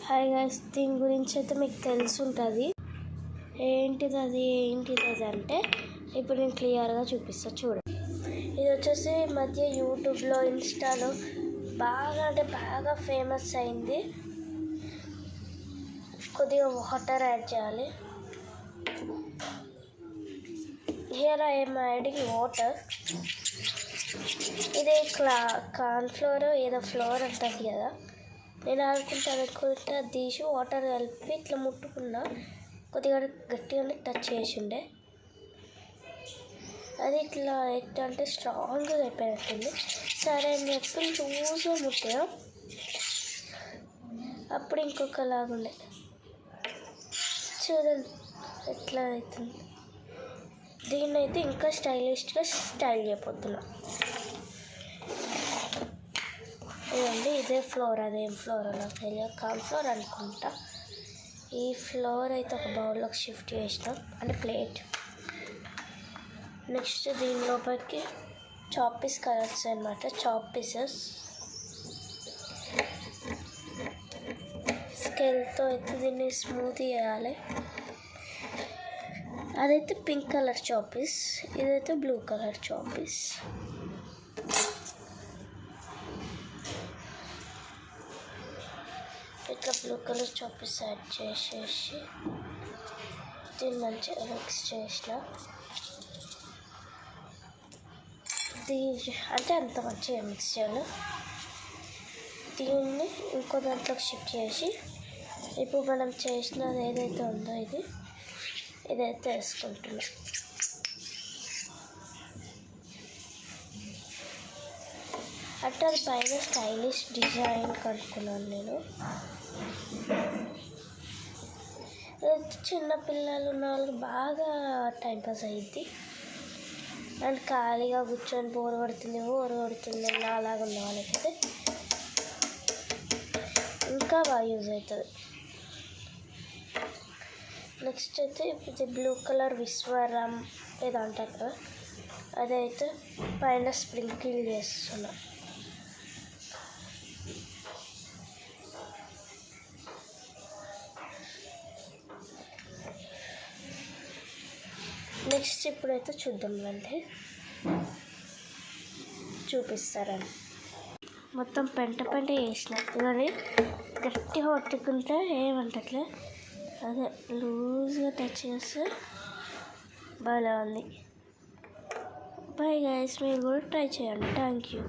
Hi guys, దీని గురించి అయితే మీకు తెలిసి ఉంటుంది. ఏంటిది అంటే ఇప్పుడు నేను క్లియర్గా చూపిస్తాను చూడండి. ఇది వచ్చేసి మధ్య యూట్యూబ్లో, ఇన్స్టాలో బాగా ఫేమస్ అయింది. కొద్దిగా వాటర్ యాడ్ చేయాలి. Here I am adding water. ఇది కార్న్ఫ్లోర్ ఏదో ఫ్లోర్ అంటుంది కదా, నేను అనుకుంటా తీసి వాటర్ కలిపి ఇట్లా ముట్టుకున్నా, కొద్దిగా గట్టిగానే టచ్ చేసి ఉండే, అది ఇట్లా ఎట్లా అంటే స్ట్రాంగ్గా అయిపోయినట్టుంది. సరే అని చెప్పి లూజ్గా ముట్టాం, అప్పుడు ఇంకొకలాగుండే. చూడండి ఎట్లా అవుతుంది. దీన్ని అయితే ఇంకా స్టైలిష్గా స్టైల్ చేయబోతున్నా. ఇదండి, ఇదే ఫ్లోర్. అదేం ఫ్లోర్ నాకు తెలియదు, కార్న్ఫ్లోర్ అనుకుంటా. ఈ ఫ్లోర్ అయితే ఒక బౌల్లోకి షిఫ్ట్ చేసినాం, అంటే ప్లేట్. నెక్స్ట్ దీని లోపలికి చాప్ పీస్ కలర్స్ అనమాట, చాప్ పీసెస్. స్కేల్తో అయితే దీన్ని స్మూత్ చేయాలి. అదైతే పింక్ కలర్ చాప్ పీస్, ఇదైతే బ్లూ కలర్ చాప్ పీస్. ఇట్లా blue colour chop piece add చేసేసి దీన్ని మంచిగా మిక్స్ చేసిన, అంటే అంత మంచిగా మిక్స్ చేయాలి. దీన్ని ఇంకో దాంట్లోకి షిఫ్ట్ చేసి ఇప్పుడు మనం చేసినది ఏదైతే ఉందో ఇదైతే వేసుకుంటున్నాం. అంటే అది పైన స్టైలిష్ డిజైన్ కనుక్కున్నాను నేను. చిన్నపిల్లలు ఉన్న వాళ్ళకి బాగా టైంపాస్ అయ్యిద్ది, అండ్ ఖాళీగా కూర్చొని బోర్ కొడుతుంది అలాగ ఉన్న వాళ్ళకైతే ఇంకా బాగా యూజ్ అవుతుంది. నెక్స్ట్ అయితే ఇది బ్లూ కలర్ విశ్వరం ఏదో అంటారు కదా, అదైతే పైన స్ప్రింకిల్ చేస్తున్నా. నెక్స్ట్ ఇప్పుడైతే చూద్దాం అంటే చూపిస్తారని మొత్తం పెంట చేసిన. ఇదని గట్టిగా పట్టుకుంటే ఏమంటట్లే, అదే లూజ్గా టచ్ చేస్తే బాగా ఉంది. బై గైస్, మీరు కూడా ట్రై చేయండి. Thank you.